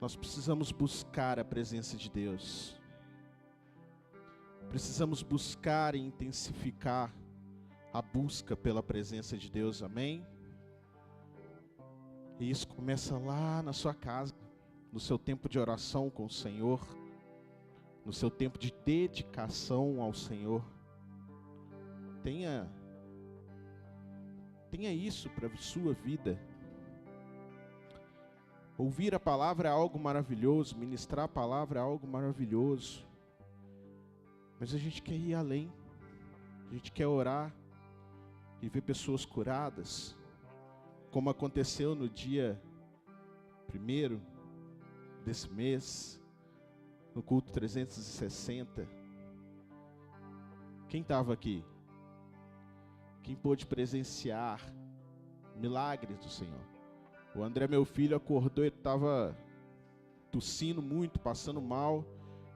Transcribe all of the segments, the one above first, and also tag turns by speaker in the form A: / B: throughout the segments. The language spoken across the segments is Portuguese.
A: Nós precisamos buscar a presença de Deus. Precisamos buscar e intensificar a busca pela presença de Deus, amém? E isso começa lá na sua casa, no seu tempo de oração com o Senhor, no seu tempo de dedicação ao Senhor. Tenha isso para a sua vida. Ouvir a palavra é algo maravilhoso, ministrar a palavra é algo maravilhoso. Mas a gente quer ir além. A gente quer orar e ver pessoas curadas, como aconteceu no dia 1º desse mês, no culto 360. Quem estava aqui? Quem pôde presenciar milagres do Senhor? O André, meu filho, acordou, ele estava tossindo muito, passando mal.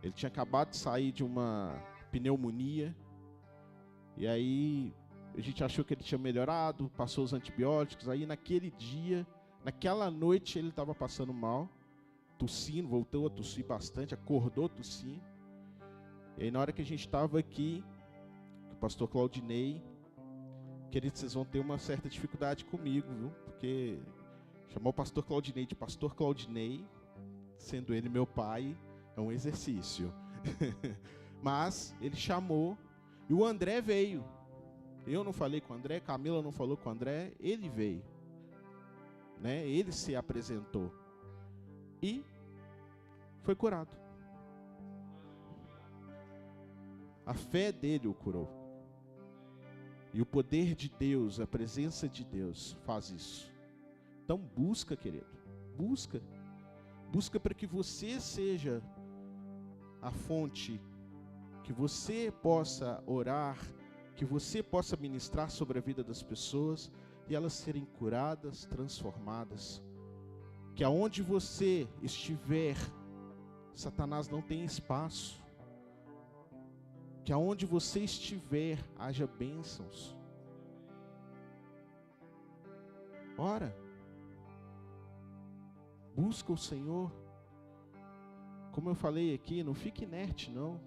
A: Ele tinha acabado de sair de uma pneumonia. E aí a gente achou que ele tinha melhorado, passou os antibióticos. Aí naquele dia, naquela noite, ele estava passando mal, tossindo, voltou a tossir bastante, acordou tossindo. E aí na hora que a gente estava aqui, o pastor Claudinei, queridos, vocês vão ter uma certa dificuldade comigo, viu? Porque chamar o pastor Claudinei de pastor Claudinei, sendo ele meu pai, é um exercício. Mas ele chamou e o André veio. Eu não falei com o André, Camila não falou com o André, ele veio, né? Ele se apresentou e foi curado. A fé dele o curou. E o poder de Deus, a presença de Deus faz isso. Então busca, querido, busca para que você seja a fonte, que você possa orar, que você possa ministrar sobre a vida das pessoas e elas serem curadas, transformadas. Que aonde você estiver, Satanás não tem espaço. Que aonde você estiver, haja bênçãos. Ora, busca o Senhor. Como eu falei aqui, não fique inerte, não.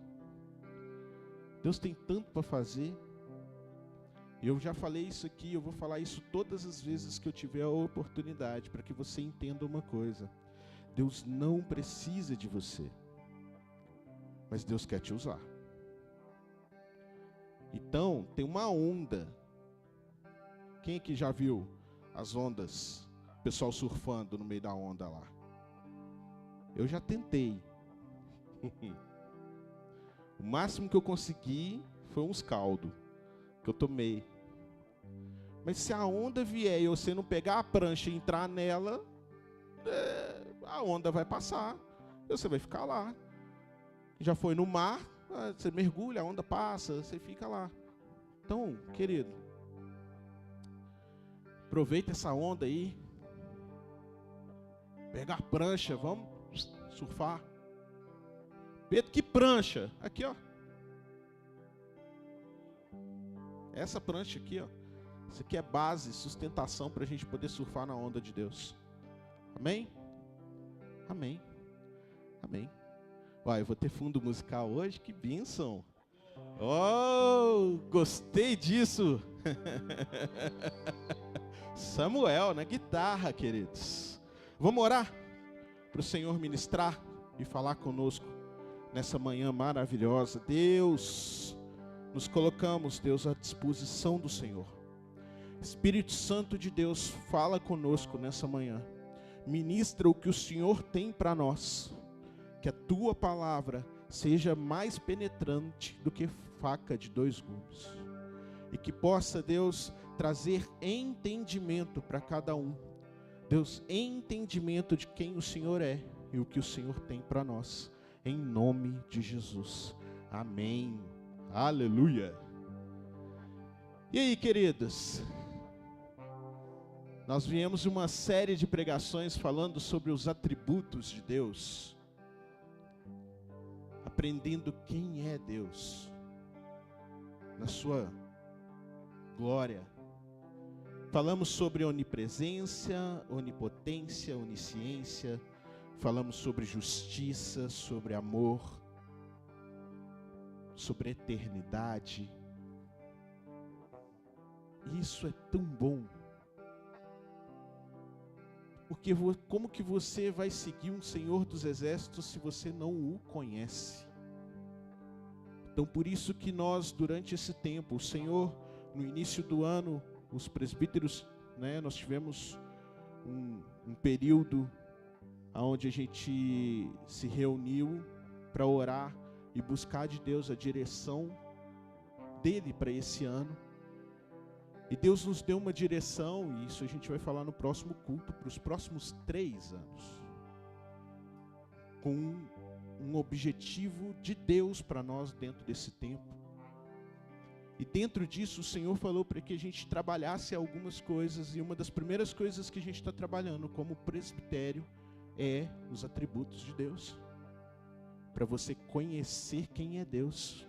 A: Deus tem tanto para fazer. E eu já falei isso aqui, eu vou falar isso todas as vezes que eu tiver a oportunidade, para que você entenda uma coisa. Deus não precisa de você, mas Deus quer te usar. Então, tem uma onda. Quem aqui já viu as ondas? O pessoal surfando no meio da onda lá. Eu já tentei. O máximo que eu consegui foi uns caldos que eu tomei. Mas se a onda vier e você não pegar a prancha e entrar nela, a onda vai passar. E você vai ficar lá. Já foi no mar, você mergulha, a onda passa, você fica lá. Então, querido, aproveita essa onda aí. Pega a prancha, vamos surfar. Pedro, que prancha? Aqui, ó. Essa prancha aqui, ó. Isso aqui é base, sustentação para a gente poder surfar na onda de Deus. Amém? Amém. Amém. Uai, eu vou ter fundo musical hoje, que bênção. Oh, gostei disso. Samuel, na guitarra, queridos. Vamos orar para o Senhor ministrar e falar conosco nessa manhã maravilhosa. Deus, nos colocamos, Deus, à disposição do Senhor. Espírito Santo de Deus, fala conosco nessa manhã. Ministra o que o Senhor tem para nós. Que a tua palavra seja mais penetrante do que faca de 2 gumes. E que possa, Deus, trazer entendimento para cada um. Deus, entendimento de quem o Senhor é e o que o Senhor tem para nós. Em nome de Jesus. Amém. Aleluia. E aí, queridos? Nós viemos de uma série de pregações falando sobre os atributos de Deus. Aprendendo quem é Deus. Na sua glória. Falamos sobre onipresença, onipotência, onisciência. falamos sobre justiça, sobre amor, sobre eternidade. Isso é tão bom. Porque como que você vai seguir um Senhor dos Exércitos se você não o conhece? Então por isso que nós, durante esse tempo, o Senhor, no início do ano, os presbíteros, nós tivemos um período onde a gente se reuniu para orar e buscar de Deus a direção dele para esse ano. E Deus nos deu uma direção, e isso a gente vai falar no próximo culto, para os próximos 3 anos. Com um objetivo de Deus para nós dentro desse tempo. E dentro disso o Senhor falou para que a gente trabalhasse algumas coisas, e uma das primeiras coisas que a gente está trabalhando como presbitério é os atributos de Deus. Para você conhecer quem é Deus.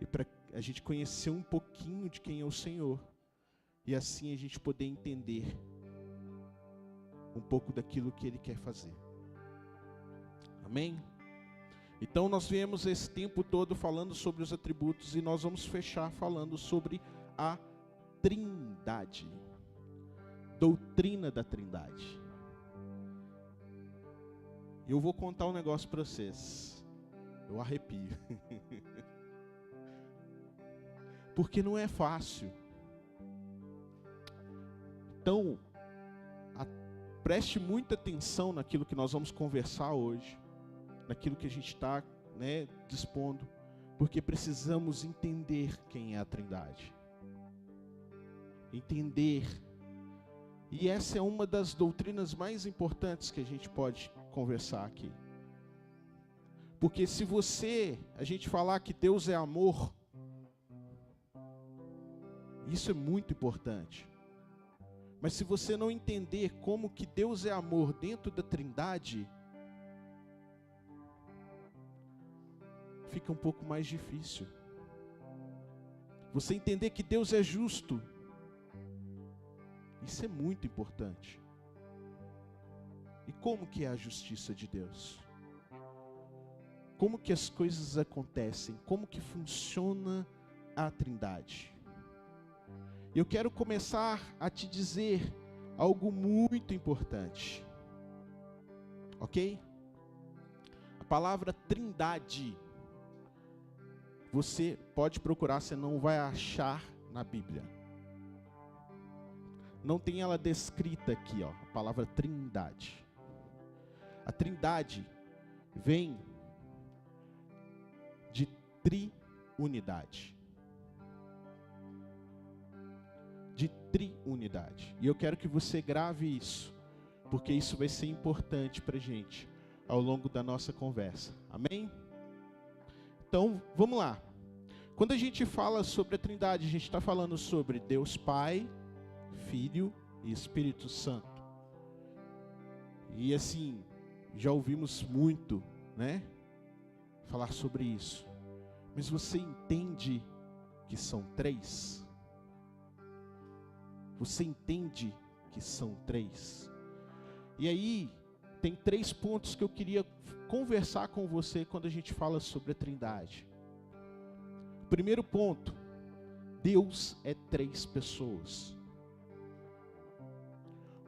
A: E para a gente conhecer um pouquinho de quem é o Senhor. E assim a gente poder entender um pouco daquilo que Ele quer fazer. Amém? Então nós viemos esse tempo todo falando sobre os atributos, e nós vamos fechar falando sobre a Trindade. Doutrina da Trindade. Eu vou contar um negócio para vocês. Eu arrepio. Porque não é fácil. Então, preste muita atenção naquilo que nós vamos conversar hoje, naquilo que a gente está dispondo, porque precisamos entender quem é a Trindade. Entender. E essa é uma das doutrinas mais importantes que a gente pode conversar aqui. Porque se a gente falar que Deus é amor, isso é muito importante. Mas se você não entender como que Deus é amor dentro da Trindade, fica um pouco mais difícil. Você entender que Deus é justo, isso é muito importante. E como que é a justiça de Deus? Como que as coisas acontecem? Como que funciona a Trindade? Eu quero começar a te dizer algo muito importante. Ok? A palavra Trindade, você pode procurar, você não vai achar na Bíblia. Não tem ela descrita aqui, a palavra Trindade. A Trindade vem de triunidade. De triunidade. E eu quero que você grave isso, porque isso vai ser importante para a gente ao longo da nossa conversa. Amém? Então, vamos lá. Quando a gente fala sobre a Trindade, a gente está falando sobre Deus Pai, Filho e Espírito Santo. E assim, já ouvimos muito, falar sobre isso. Mas você entende que são 3? Você entende que são 3? E aí, tem 3 pontos que eu queria conversar com você quando a gente fala sobre a Trindade. Primeiro ponto, Deus é 3 pessoas.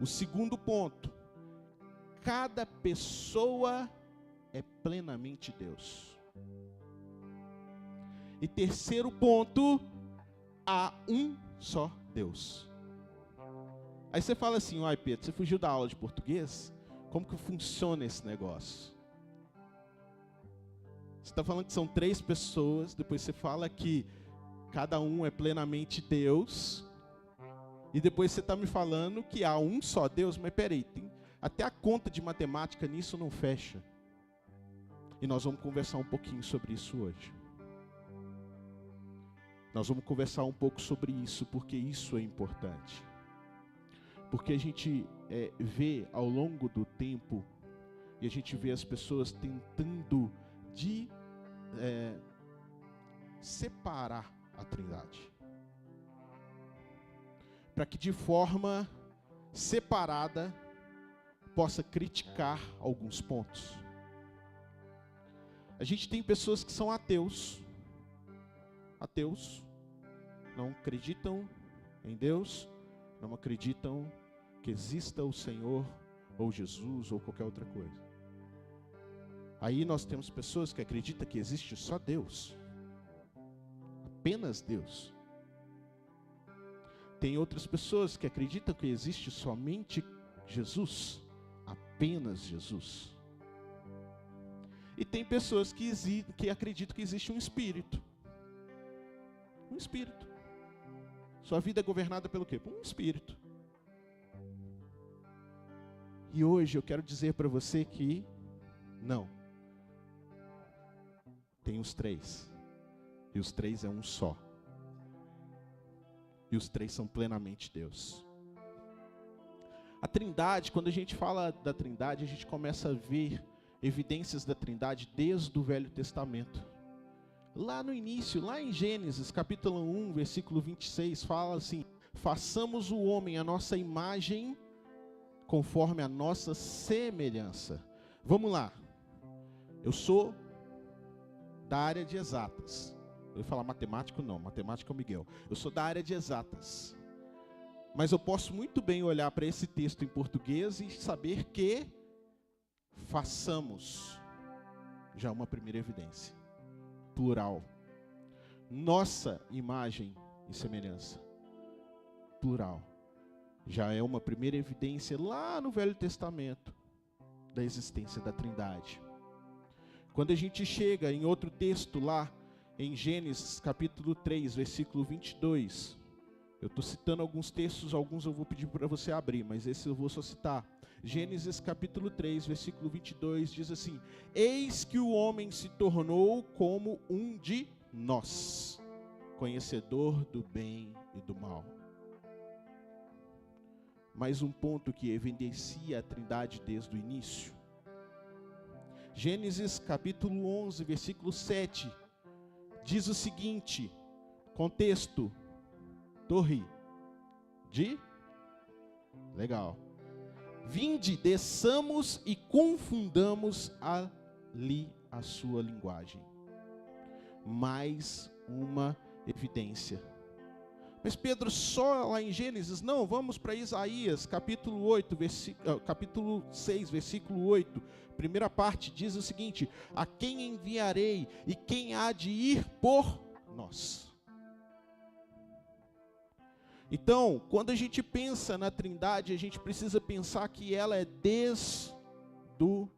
A: O segundo ponto, cada pessoa é plenamente Deus. E terceiro ponto, há um só Deus. Aí você fala assim, Pedro, você fugiu da aula de português? Como que funciona esse negócio? Você está falando que são 3 pessoas, depois você fala que cada um é plenamente Deus, e depois você está me falando que há um só Deus, mas peraí, até a conta de matemática nisso não fecha. E nós vamos conversar um pouquinho sobre isso hoje. Nós vamos conversar um pouco sobre isso, porque isso é importante. Porque a gente vê ao longo do tempo, e a gente vê as pessoas tentando separar a Trindade. Para que de forma separada possa criticar alguns pontos. A gente tem pessoas que são ateus, não acreditam em Deus, não acreditam que exista o Senhor, ou Jesus, ou qualquer outra coisa. Aí nós temos pessoas que acreditam que existe só Deus, apenas Deus. Tem outras pessoas que acreditam que existe somente Jesus, apenas Jesus. E tem pessoas que acreditam que existe um Espírito. Um Espírito. Sua vida é governada pelo quê? Por um Espírito. E hoje eu quero dizer para você que não. Tem os três. E os três é um só. E os três são plenamente Deus. A Trindade, quando a gente fala da Trindade, a gente começa a ver evidências da Trindade desde o Velho Testamento. Lá no início, lá em Gênesis, capítulo 1, versículo 26, fala assim: façamos o homem a nossa imagem, conforme a nossa semelhança. Vamos lá. Eu sou da área de exatas. Eu ia falar matemático, não. Matemática é o Miguel. Eu sou da área de exatas. Mas eu posso muito bem olhar para esse texto em português e saber que façamos, já uma primeira evidência, plural, nossa imagem e semelhança, plural, já é uma primeira evidência lá no Velho Testamento da existência da Trindade. Quando a gente chega em outro texto lá, em Gênesis capítulo 3, versículo 22, eu estou citando alguns textos, alguns eu vou pedir para você abrir, mas esse eu vou só citar. Gênesis capítulo 3, versículo 22, diz assim: eis que o homem se tornou como um de nós, conhecedor do bem e do mal. Mais um ponto que evidencia a Trindade desde o início. Gênesis capítulo 11, versículo 7, diz o seguinte, contexto, torre de, legal, vinde, desçamos e confundamos ali a sua linguagem. Mais uma evidência. Mas Pedro, só lá em Gênesis? Não, vamos para Isaías, capítulo 6, versículo 8. Primeira parte diz o seguinte: a quem enviarei e quem há de ir por nós? Então, quando a gente pensa na Trindade, a gente precisa pensar que ela é desde o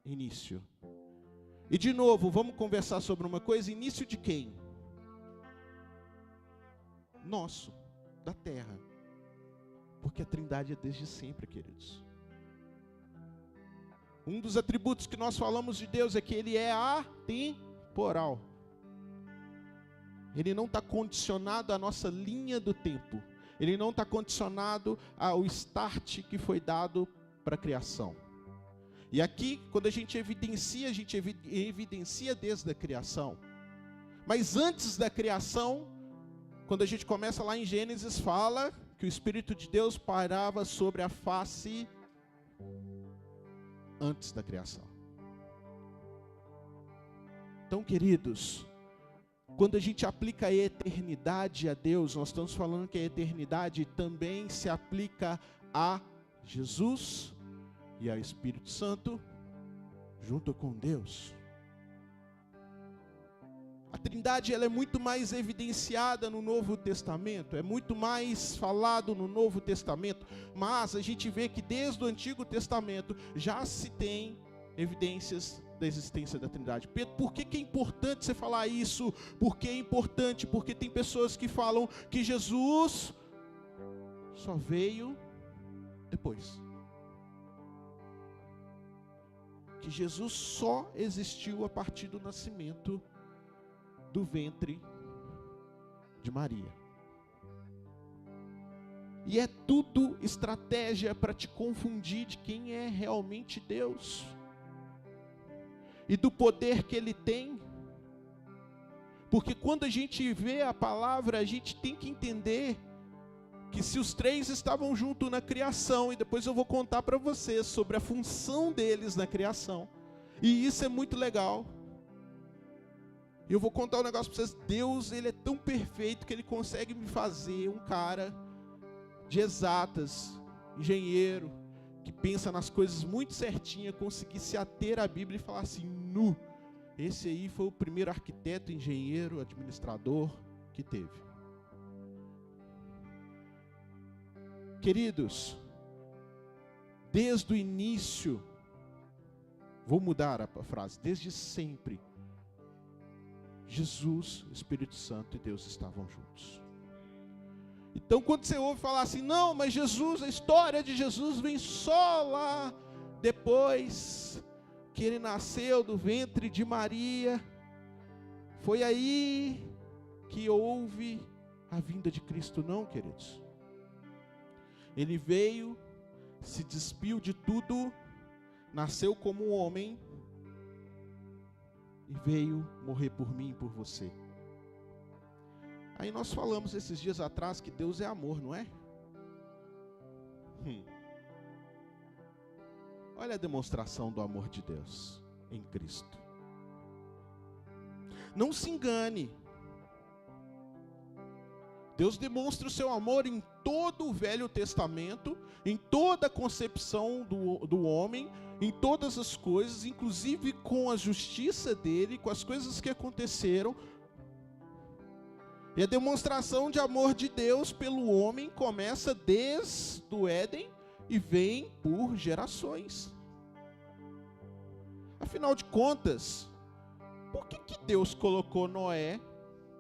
A: início. E de novo, vamos conversar sobre uma coisa: início de quem? Nosso, da terra. Porque a Trindade é desde sempre, queridos. Um dos atributos que nós falamos de Deus é que Ele é atemporal. Ele não está condicionado à nossa linha do tempo. Ele não está condicionado ao start que foi dado para a criação. E aqui, quando a gente evidencia desde a criação. Mas antes da criação, quando a gente começa lá em Gênesis, fala que o Espírito de Deus pairava sobre a face antes da criação. Então, queridos, quando a gente aplica a eternidade a Deus, nós estamos falando que a eternidade também se aplica a Jesus e ao Espírito Santo, junto com Deus. A Trindade, ela é muito mais evidenciada no Novo Testamento, é muito mais falado no Novo Testamento, mas a gente vê que desde o Antigo Testamento já se tem evidências da existência da Trindade. Pedro, por que é importante você falar isso? Por que é importante? Porque tem pessoas que falam que Jesus só veio depois. Que Jesus só existiu a partir do nascimento do ventre de Maria. E é tudo estratégia para te confundir de quem é realmente Deus e do poder que Ele tem. Porque quando a gente vê a palavra, a gente tem que entender que se os três estavam juntos na criação, e depois eu vou contar para vocês sobre a função deles na criação, e isso é muito legal. E eu vou contar um negócio para vocês. Deus, ele é tão perfeito que ele consegue me fazer um cara de exatas, engenheiro, que pensa nas coisas muito certinha, conseguir se ater à Bíblia e falar assim: esse aí foi o primeiro arquiteto, engenheiro, administrador que teve. Queridos, desde o início, vou mudar a frase, desde sempre, Jesus, Espírito Santo e Deus estavam juntos. Então quando você ouve falar assim: não, mas Jesus, a história de Jesus vem só lá depois que ele nasceu do ventre de Maria, foi aí que houve a vinda de Cristo. Não, queridos. Ele veio, se despiu de tudo, nasceu como um homem e veio morrer por mim e por você. Aí nós falamos esses dias atrás que Deus é amor, não é? Olha a demonstração do amor de Deus em Cristo. Não se engane. Deus demonstra o seu amor em todo o Velho Testamento, em toda a concepção do homem, em todas as coisas, inclusive com a justiça dele, com as coisas que aconteceram. E a demonstração de amor de Deus pelo homem começa desde o Éden e vem por gerações. Afinal de contas, por que Deus colocou Noé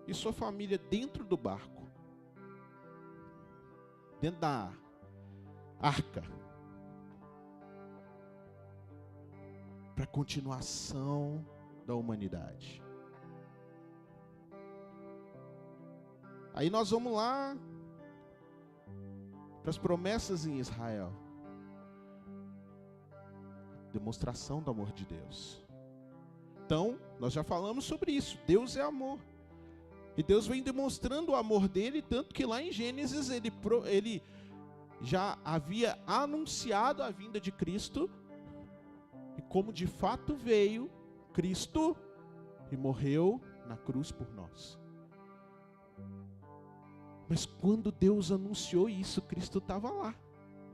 A: e sua família dentro do barco? Dentro da arca? Para a continuação da humanidade. Aí nós vamos lá para as promessas em Israel. Demonstração do amor de Deus. Então, nós já falamos sobre isso. Deus é amor. E Deus vem demonstrando o amor dele, tanto que lá em Gênesis ele já havia anunciado a vinda de Cristo. E como de fato veio Cristo e morreu na cruz por nós. Mas quando Deus anunciou isso, Cristo estava lá,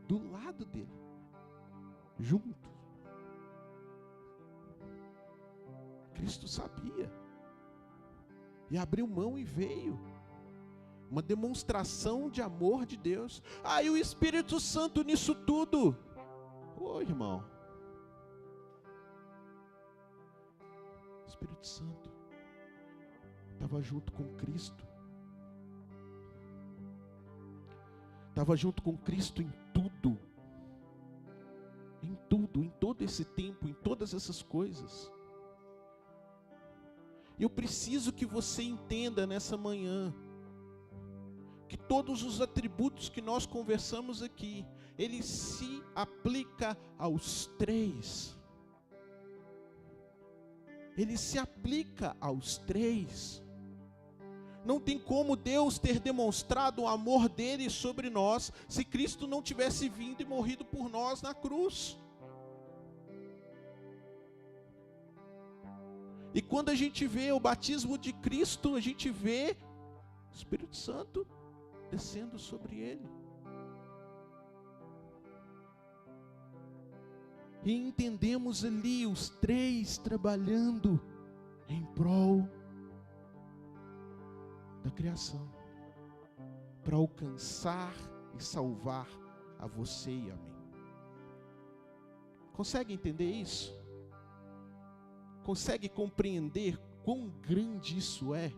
A: do lado dele, junto. Cristo sabia. E abriu mão e veio. Uma demonstração de amor de Deus. E o Espírito Santo nisso tudo. Irmão. O Espírito Santo estava junto com Cristo. Estava junto com Cristo em tudo. Em tudo, em todo esse tempo, em todas essas coisas. Eu preciso que você entenda nessa manhã que todos os atributos que nós conversamos aqui, ele se aplica aos três. Ele se aplica aos três. Não tem como Deus ter demonstrado o amor dele sobre nós se Cristo não tivesse vindo e morrido por nós na cruz. E quando a gente vê o batismo de Cristo, a gente vê o Espírito Santo descendo sobre ele. E entendemos ali os três trabalhando em prol da criação, para alcançar e salvar a você e a mim. Consegue entender isso? Consegue compreender quão grande isso é?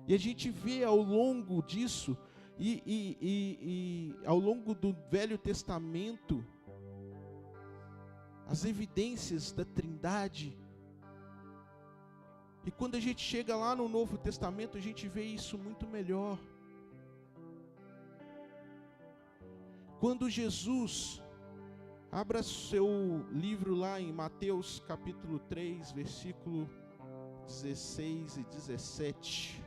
A: E a gente vê ao longo disso, e ao longo do Velho Testamento, as evidências da Trindade. E quando a gente chega lá no Novo Testamento, a gente vê isso muito melhor. Quando Jesus, abra seu livro lá em Mateus capítulo 3, versículo 16 e 17.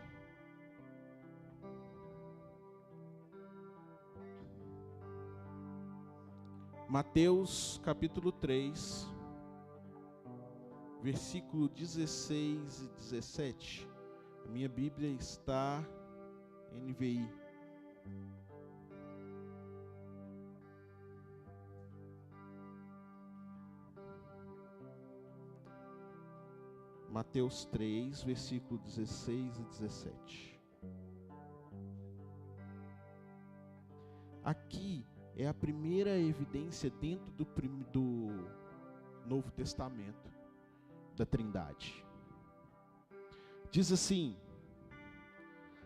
A: Mateus capítulo 3, versículo 16 e 17. A minha Bíblia está NVI. Mateus 3, versículo 16 e 17. Aqui é a primeira evidência dentro do Novo Testamento da Trindade. Diz assim: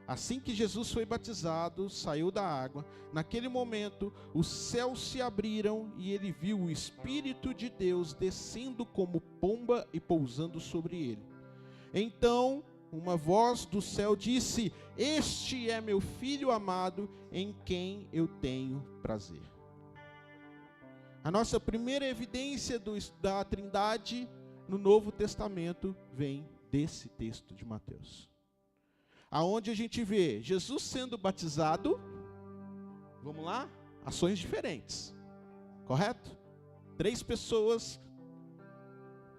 A: assim que Jesus foi batizado, saiu da água, naquele momento os céus se abriram e ele viu o Espírito de Deus descendo como pomba e pousando sobre ele. Então uma voz do céu disse: este é meu filho amado, em quem eu tenho prazer. A nossa primeira evidência da Trindade no Novo Testamento vem desse texto de Mateus, aonde a gente vê Jesus sendo batizado. Vamos lá? Ações diferentes, correto? 3 pessoas,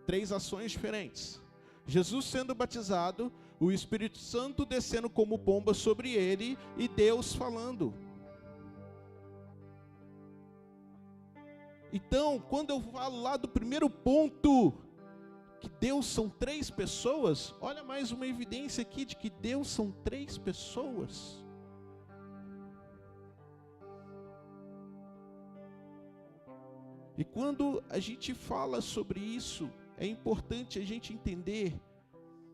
A: 3 ações diferentes. Jesus sendo batizado, o Espírito Santo descendo como pomba sobre ele e Deus falando. Então, quando eu falo lá do primeiro ponto, que Deus são 3 pessoas, olha mais uma evidência aqui de que Deus são 3 pessoas. E quando a gente fala sobre isso, é importante a gente entender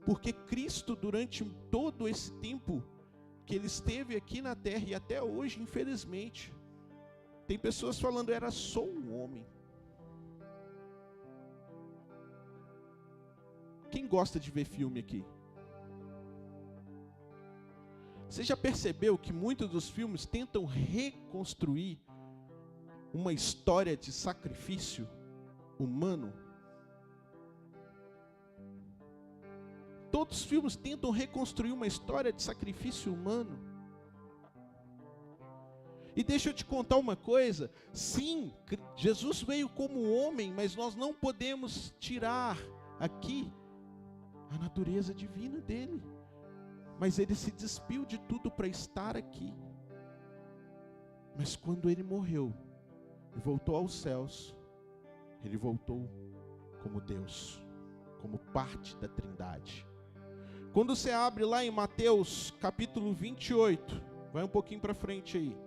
A: porque Cristo, durante todo esse tempo que ele esteve aqui na terra, e até hoje, infelizmente, tem pessoas falando, era só um homem. Quem gosta de ver filme aqui? Você já percebeu que muitos dos filmes tentam reconstruir uma história de sacrifício humano? Todos os filmes tentam reconstruir uma história de sacrifício humano. E deixa eu te contar uma coisa. Sim, Jesus veio como homem, mas nós não podemos tirar aqui a natureza divina dele. Mas ele se despiu de tudo para estar aqui. Mas quando ele morreu e voltou aos céus, ele voltou como Deus, como parte da Trindade. Quando você abre lá em Mateus capítulo 28, vai um pouquinho para frente aí,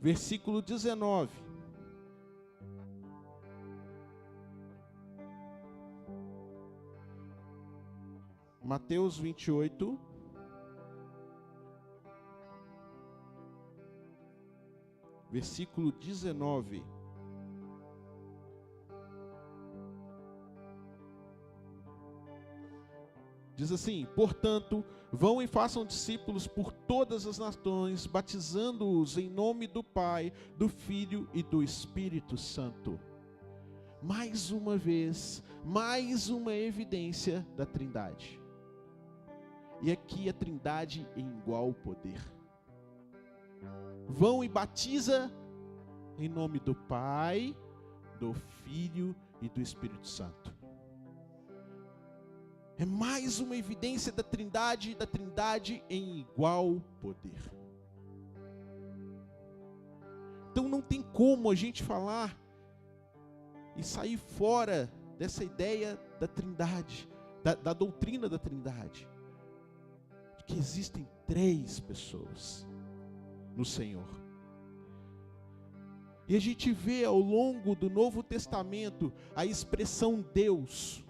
A: versículo 19. Mateus 28, versículo 19. Diz assim: portanto, vão e façam discípulos por todas as nações, batizando-os em nome do Pai, do Filho e do Espírito Santo. Mais uma vez, mais uma evidência da Trindade. E aqui a Trindade em igual poder. Vão e batiza em nome do Pai, do Filho e do Espírito Santo. É mais uma evidência da Trindade em igual poder. Então não tem como a gente falar e sair fora dessa ideia da Trindade, da doutrina da Trindade, de que existem 3 pessoas no Senhor. E a gente vê ao longo do Novo Testamento a expressão Deus,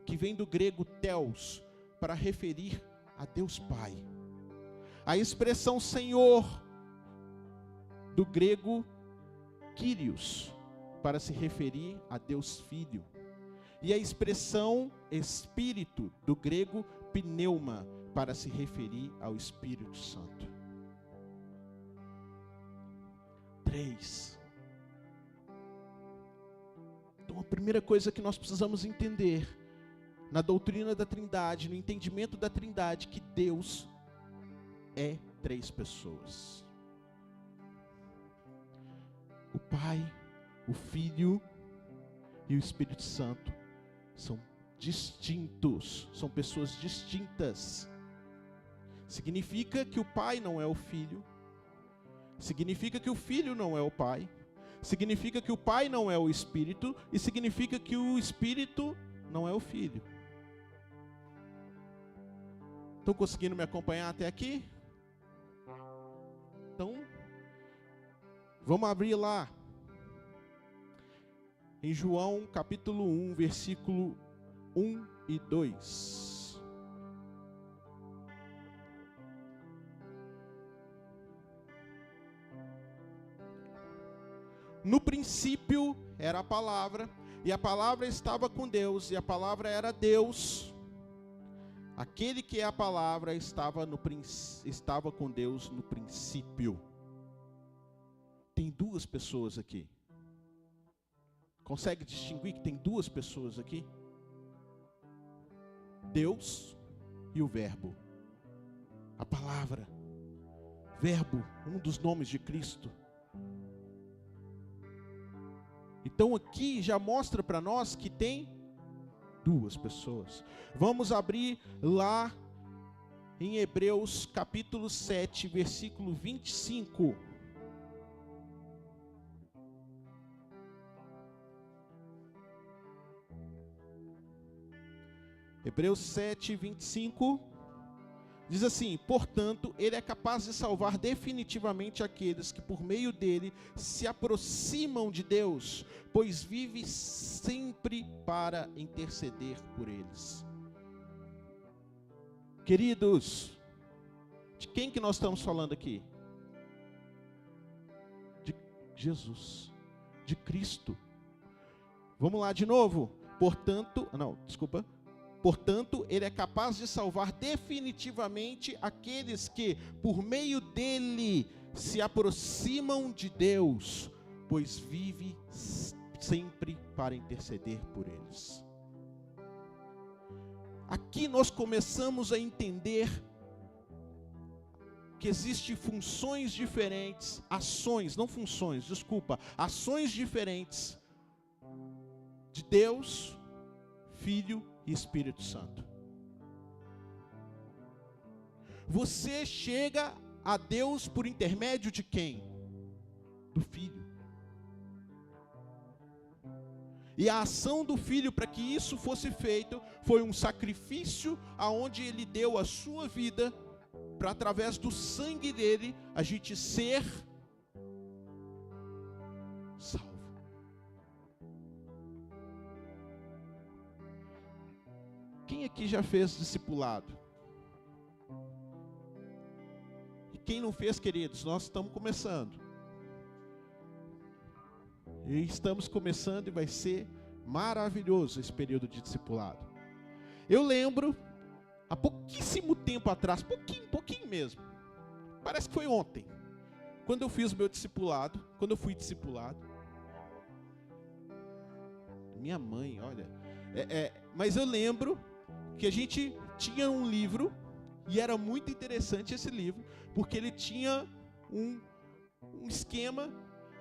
A: que vem do grego theos, para referir a Deus Pai. A expressão Senhor, do grego Kyrios, para se referir a Deus Filho. E a expressão Espírito, do grego pneuma, para se referir ao Espírito Santo. 3. Então a primeira coisa que nós precisamos entender na doutrina da Trindade, no entendimento da Trindade, que Deus é 3 pessoas. o Pai, o Filho e o Espírito Santo são distintos, são pessoas distintas. Significa que o Pai não é o Filho, significa que o Filho não é o Pai, significa que o Pai não é o Espírito, e significa que o Espírito não é o Filho. Estão conseguindo me acompanhar até aqui? Então, vamos abrir lá, em João capítulo 1, versículo 1 e 2. No princípio era a palavra, e a palavra estava com Deus, e a palavra era Deus. Aquele que é a palavra estava com Deus no princípio. Tem duas pessoas aqui. Consegue distinguir que tem duas pessoas aqui? Deus e o Verbo. A palavra. Verbo, um dos nomes de Cristo. Então aqui já mostra para nós que tem duas pessoas. Vamos abrir lá em Hebreus capítulo 7, versículo 25. Hebreus 7, 25. Diz assim: portanto, ele é capaz de salvar definitivamente aqueles que por meio dele se aproximam de Deus, pois vive sempre para interceder por eles. Queridos, de quem que nós estamos falando aqui? De Jesus, de Cristo. Vamos lá de novo. Portanto, ele é capaz de salvar definitivamente aqueles que, por meio dele, se aproximam de Deus, pois vive sempre para interceder por eles. Aqui nós começamos a entender que existem funções diferentes, ações diferentes de Deus, Filho e Espírito Santo. Você chega a Deus por intermédio de quem? Do Filho. E a ação do Filho para que isso fosse feito foi um sacrifício aonde ele deu a sua vida para, através do sangue dele, a gente ser salvo. Quem aqui já fez discipulado? E quem não fez, queridos, nós estamos começando. E estamos começando e vai ser maravilhoso esse período de discipulado. Eu lembro, há pouquíssimo tempo atrás, pouquinho mesmo, parece que foi ontem, quando eu fiz o meu discipulado, quando eu fui discipulado. Minha mãe, olha, mas eu lembro que a gente tinha um livro, e era muito interessante esse livro, porque ele tinha um esquema,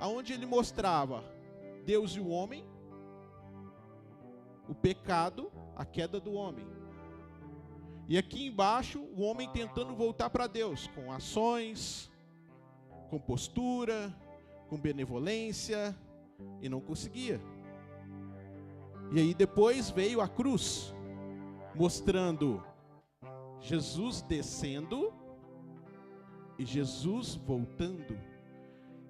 A: onde ele mostrava Deus e o homem, o pecado, a queda do homem. E aqui embaixo, o homem tentando voltar para Deus, com ações, com postura, com benevolência, e não conseguia. E aí depois veio a cruz, mostrando Jesus descendo e Jesus voltando.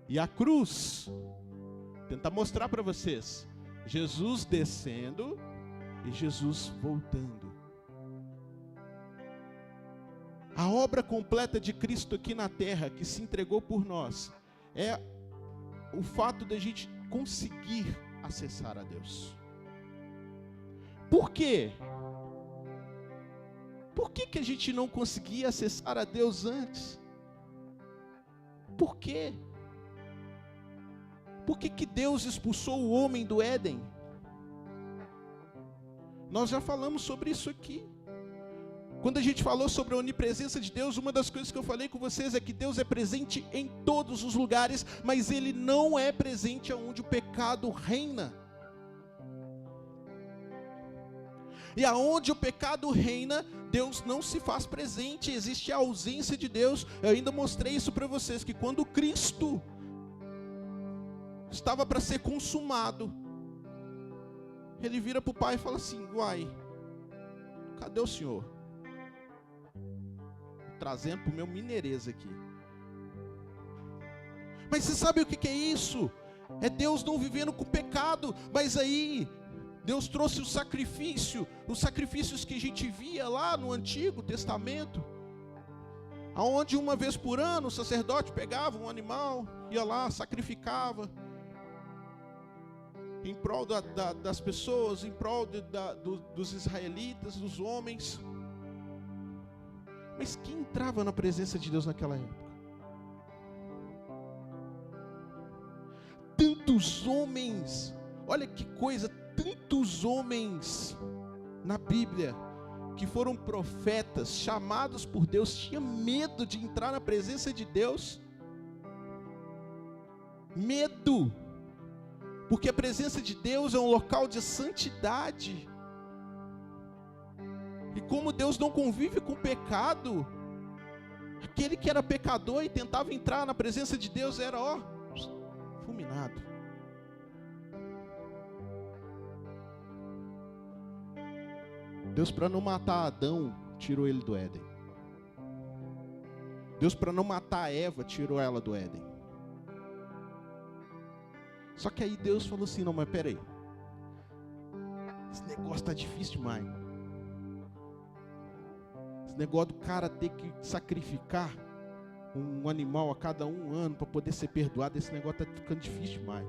A: E a cruz, tentar mostrar para vocês, Jesus descendo e Jesus voltando. A obra completa de Cristo aqui na terra, que se entregou por nós, é o fato de a gente conseguir acessar a Deus. Por quê? Por que a gente não conseguia acessar a Deus antes? Por quê? Por que Deus expulsou o homem do Éden? Nós já falamos sobre isso aqui. Quando a gente falou sobre a onipresença de Deus, uma das coisas que eu falei com vocês é que Deus é presente em todos os lugares, mas Ele não é presente onde o pecado reina. E aonde o pecado reina, Deus não se faz presente, existe a ausência de Deus. Eu ainda mostrei isso para vocês, que quando Cristo estava para ser consumado, Ele vira para o Pai e fala assim: uai, cadê o Senhor? Trazendo para o meu mineirês aqui. Mas você sabe o que é isso? É Deus não vivendo com pecado. Mas aí Deus trouxe o sacrifício, os sacrifícios que a gente via lá no Antigo Testamento, aonde uma vez por ano o sacerdote pegava um animal, ia lá, sacrificava em prol das pessoas, em prol dos israelitas, dos homens. Mas quem entrava na presença de Deus naquela época? Tantos homens, olha que coisa, tantos homens na Bíblia que foram profetas, chamados por Deus, tinham medo de entrar na presença de Deus. Medo, porque a presença de Deus é um local de santidade. E como Deus não convive com o pecado, aquele que era pecador e tentava entrar na presença de Deus era, fulminado. Deus, para não matar Adão, tirou ele do Éden. Deus, para não matar Eva, tirou ela do Éden. Só que aí Deus falou assim: não, mas peraí, esse negócio está difícil demais. Negócio do cara ter que sacrificar um animal a cada um ano para poder ser perdoado, esse negócio está ficando difícil demais.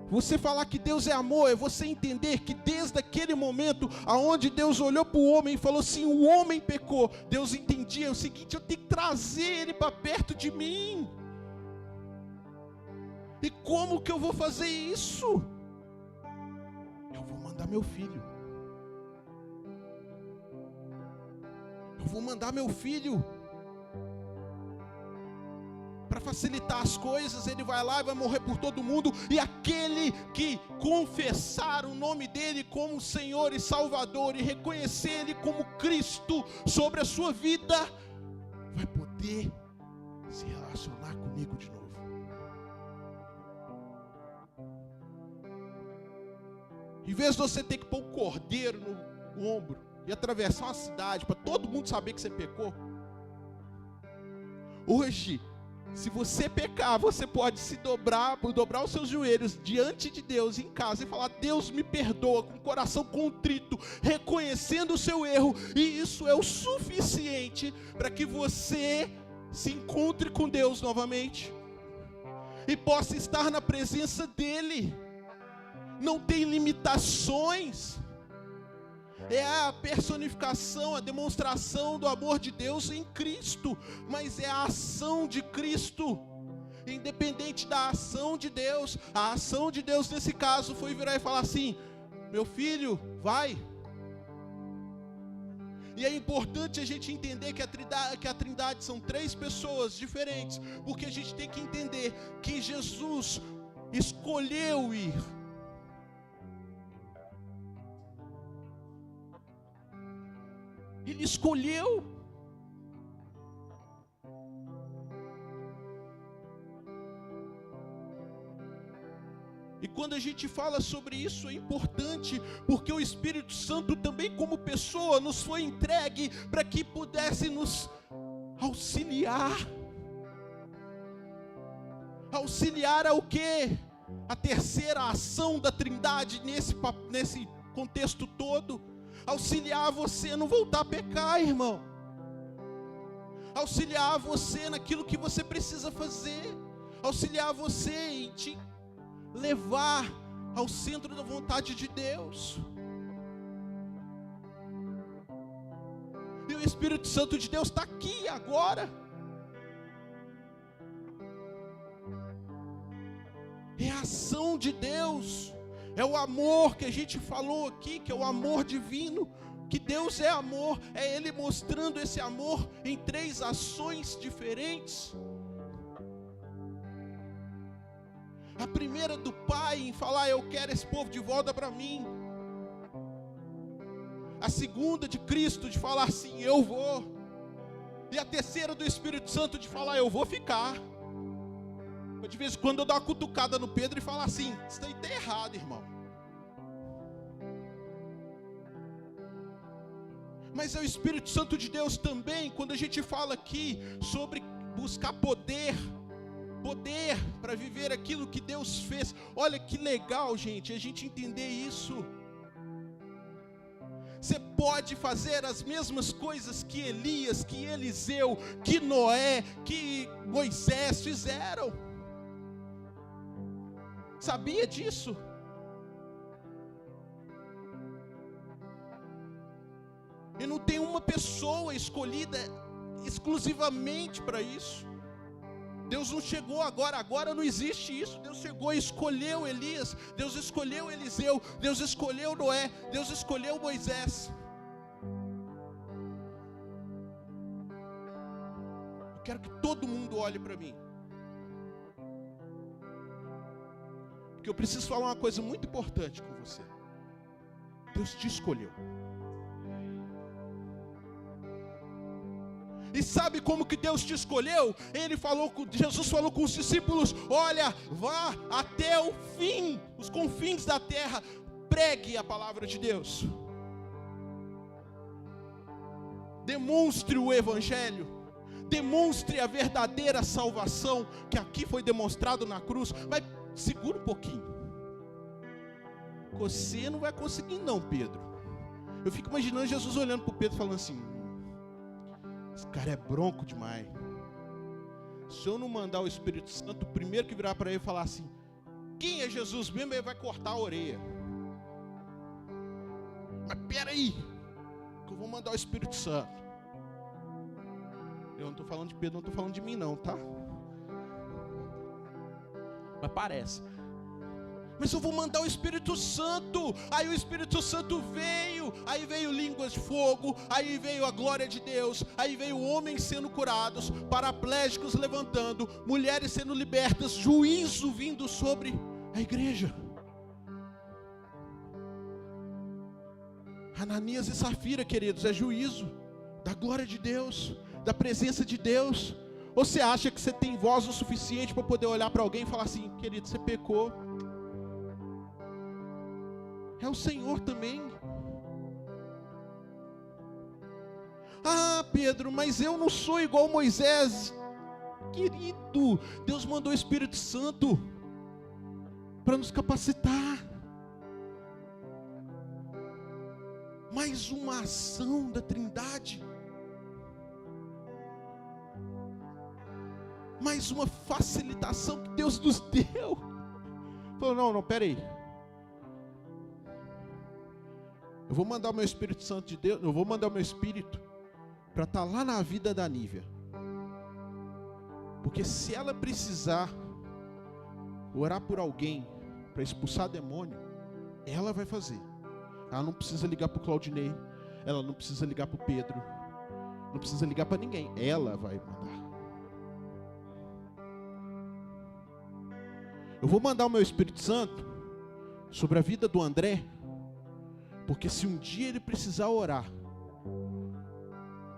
A: Você falar que Deus é amor, é você entender que desde aquele momento, aonde Deus olhou para o homem e falou assim: o homem pecou, Deus entendia o seguinte: eu tenho que trazer ele para perto de mim. E como que eu vou fazer isso? Eu vou mandar meu filho. Eu vou mandar meu filho para facilitar as coisas. Ele vai lá e vai morrer por todo mundo, e aquele que confessar o nome dele como Senhor e Salvador e reconhecer ele como Cristo sobre a sua vida, vai poder se relacionar comigo de novo. Em vez de você ter que pôr um cordeiro no ombro e atravessar uma cidade para todo mundo saber que você pecou, hoje, se você pecar, você pode se dobrar os seus joelhos diante de Deus em casa e falar: Deus me perdoa, com o coração contrito, reconhecendo o seu erro, e isso é o suficiente para que você se encontre com Deus novamente e possa estar na presença dele. Não tem limitações. É a personificação, a demonstração do amor de Deus em Cristo, mas é a ação de Cristo, independente da ação de Deus. A ação de Deus nesse caso foi virar e falar assim: meu filho, vai. E é importante a gente entender que a Trindade são três pessoas diferentes, porque a gente tem que entender que Jesus escolheu ir. Ele escolheu. E quando a gente fala sobre isso é importante, porque o Espírito Santo também como pessoa nos foi entregue para que pudesse nos auxiliar. Auxiliar ao quê? A terceira ação da Trindade nesse contexto todo. Auxiliar você a não voltar a pecar, irmão. Auxiliar você naquilo que você precisa fazer. Auxiliar você em te levar ao centro da vontade de Deus. E o Espírito Santo de Deus está aqui agora. É a ação de Deus. É o amor que a gente falou aqui, que é o amor divino, que Deus é amor, é Ele mostrando esse amor em 3 ações diferentes. A primeira do Pai em falar: eu quero esse povo de volta para mim. A segunda de Cristo de falar assim: eu vou. E a terceira do Espírito Santo de falar: eu vou ficar. De vez em quando eu dou uma cutucada no Pedro e falo assim: isso aí está errado, irmão. Mas é o Espírito Santo de Deus também, quando a gente fala aqui sobre buscar poder para viver aquilo que Deus fez. Olha que legal, gente, a gente entender isso. Você pode fazer as mesmas coisas que Elias, que Eliseu, que Noé, que Moisés fizeram. Sabia disso? E não tem uma pessoa escolhida exclusivamente para isso. Deus não chegou agora não existe isso. Deus chegou e escolheu Elias, Deus escolheu Eliseu, Deus escolheu Noé, Deus escolheu Moisés. Eu quero que todo mundo olhe para mim, porque eu preciso falar uma coisa muito importante com você. Deus te escolheu. E sabe como que Deus te escolheu? Jesus falou com os discípulos: olha, vá até o fim, os confins da terra, pregue a palavra de Deus. Demonstre o Evangelho, demonstre a verdadeira salvação, que aqui foi demonstrado na cruz. Mas segura um pouquinho, você não vai conseguir não, Pedro. Eu fico imaginando Jesus olhando para o Pedro falando assim: esse cara é bronco demais. Se eu não mandar o Espírito Santo, o primeiro que virar para ele e falar assim: quem é Jesus mesmo? Ele vai cortar a orelha. Mas peraí, que eu vou mandar o Espírito Santo. Eu não estou falando de Pedro, não estou falando de mim não, tá? Mas parece. Mas eu vou mandar o Espírito Santo. Aí o Espírito Santo veio. Aí veio línguas de fogo. Aí veio a glória de Deus. Aí veio homens sendo curados, paraplégicos levantando, mulheres sendo libertas, juízo vindo sobre a igreja. Ananias e Safira, queridos, é juízo da glória de Deus, da presença de Deus. Ou você acha que você tem voz o suficiente para poder olhar para alguém e falar assim: querido, você pecou? É o Senhor também. Ah, Pedro, mas eu não sou igual Moisés. Querido, Deus mandou o Espírito Santo para nos capacitar. Mais uma ação da Trindade. Mais uma facilitação que Deus nos deu. Falou: não, peraí. Eu vou mandar o meu Espírito Santo de Deus, eu vou mandar o meu Espírito para estar lá na vida da Nívia. Porque se ela precisar orar por alguém para expulsar demônio, ela vai fazer. Ela não precisa ligar para o Claudinei, ela não precisa ligar para o Pedro, não precisa ligar para ninguém, ela vai mandar. Eu vou mandar o meu Espírito Santo sobre a vida do André, porque se um dia ele precisar orar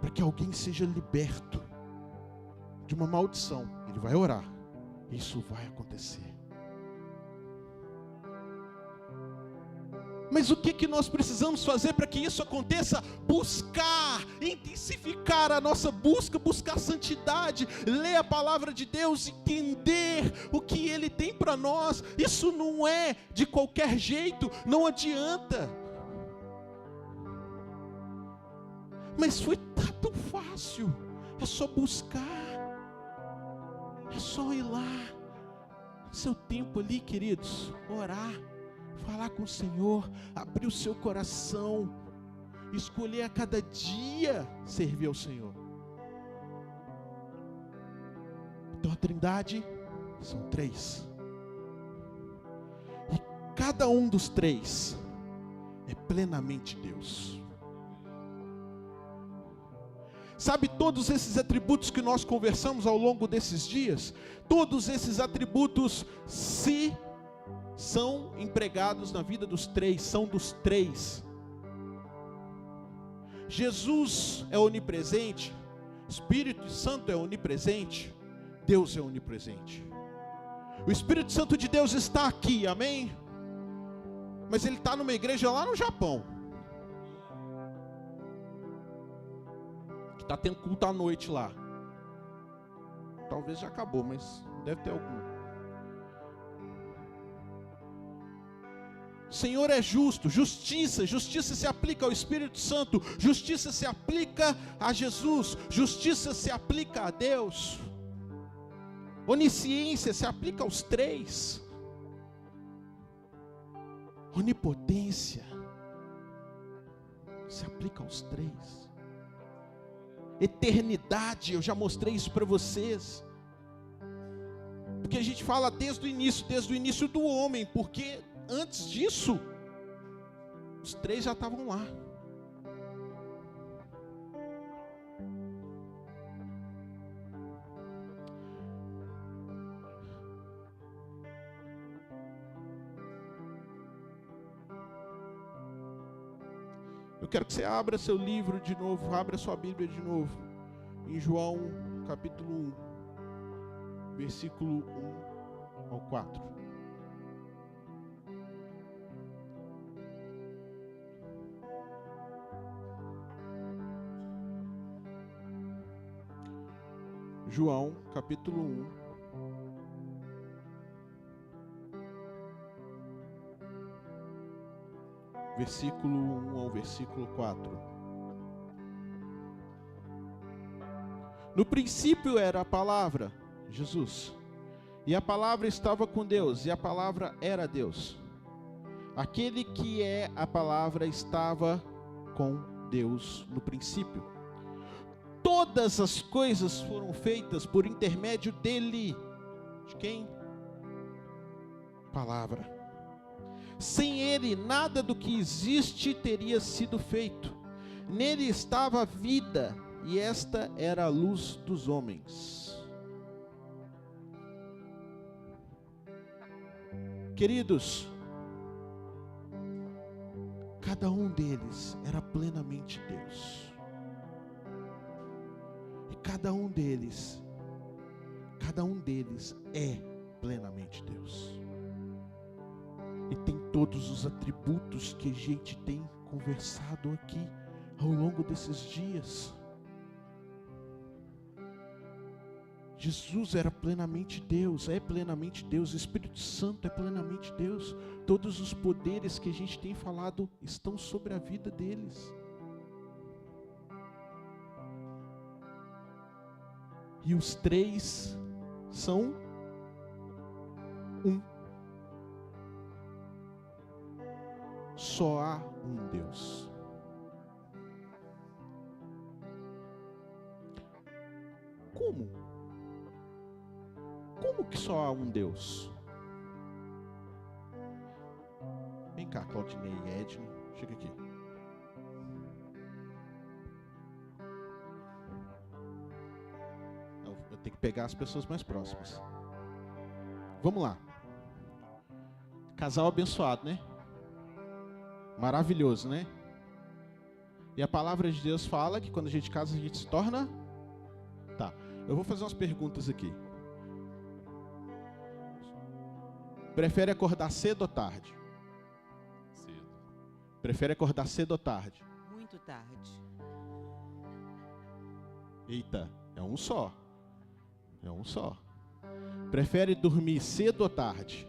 A: para que alguém seja liberto de uma maldição, ele vai orar. Isso vai acontecer. Mas o que nós precisamos fazer para que isso aconteça? Buscar, intensificar a nossa busca, buscar santidade, ler a palavra de Deus, entender o que Ele tem para nós. Isso não é de qualquer jeito, não adianta. Mas tá tão fácil, é só buscar, é só ir lá, seu tempo ali, queridos, orar, falar com o Senhor, abrir o seu coração, escolher a cada dia servir ao Senhor. Então a Trindade são 3, e cada um dos 3 é plenamente Deus. Sabe, todos esses atributos que nós conversamos ao longo desses dias, todos esses atributos são empregados na vida dos três, são dos três. Jesus é onipresente, Espírito Santo é onipresente, Deus é onipresente. O Espírito Santo de Deus está aqui, amém? Mas ele está numa igreja lá no Japão, que está tendo culto à noite lá. Talvez já acabou, mas deve ter algum. O Senhor é justo, justiça se aplica ao Espírito Santo, justiça se aplica a Jesus, justiça se aplica a Deus, onisciência se aplica aos três, onipotência se aplica aos três, eternidade, eu já mostrei isso para vocês, porque a gente fala desde o início do homem, porque antes disso, os três já estavam lá. Eu quero que você abra seu livro de novo, abra sua Bíblia de novo, em João capítulo 1, versículo 1 ao 4. João, capítulo 1, versículo 1 ao versículo 4. No princípio era a palavra, Jesus, e a palavra estava com Deus, e a palavra era Deus. Aquele que é a palavra estava com Deus no princípio. Todas as coisas foram feitas por intermédio dele. De quem? Palavra. Sem ele, nada do que existe teria sido feito. Nele estava a vida, e esta era a luz dos homens. Queridos, cada um deles era plenamente Deus. Cada um deles é plenamente Deus. E tem todos os atributos que a gente tem conversado aqui ao longo desses dias. Jesus era plenamente Deus, é plenamente Deus, o Espírito Santo é plenamente Deus. Todos os poderes que a gente tem falado estão sobre a vida deles. E os três são um. Só há um Deus. Como? Como que só há um Deus? Vem cá, Claudinei e Edno, chega aqui. Tem que pegar as pessoas mais próximas. Vamos lá. Casal abençoado, né? Maravilhoso, né? E a palavra de Deus fala que quando a gente casa, a gente se torna... Tá, eu vou fazer umas perguntas aqui. Prefere acordar cedo ou tarde?
B: Cedo.
A: Prefere acordar cedo ou tarde?
C: Muito tarde.
A: Eita, é um só. É um só. Prefere dormir cedo ou tarde?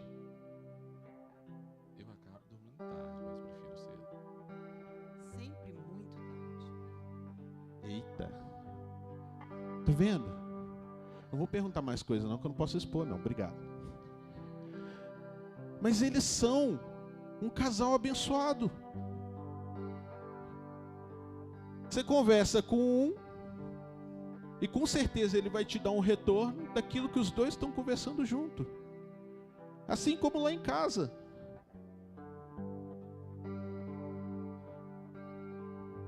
B: Eu acabo dormindo tarde, mas prefiro cedo.
C: Sempre muito tarde.
A: Eita. Tá vendo? Não vou perguntar mais coisa não, que eu não posso expor não. Obrigado. Mas eles são um casal abençoado. Você conversa com um, e com certeza ele vai te dar um retorno daquilo que os dois estão conversando junto. Assim como lá em casa.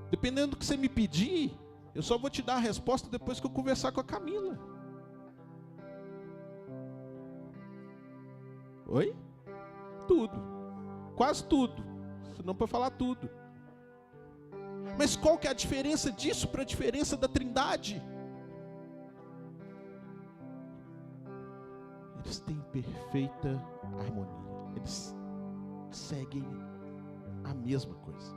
A: Dependendo do que você me pedir, Eu só vou te dar a resposta depois que eu conversar com a Camila. Oi? Tudo. Quase tudo. Senão para falar tudo. Mas qual que é a diferença disso para a diferença da Trindade? Eles têm perfeita harmonia. Eles seguem a mesma coisa.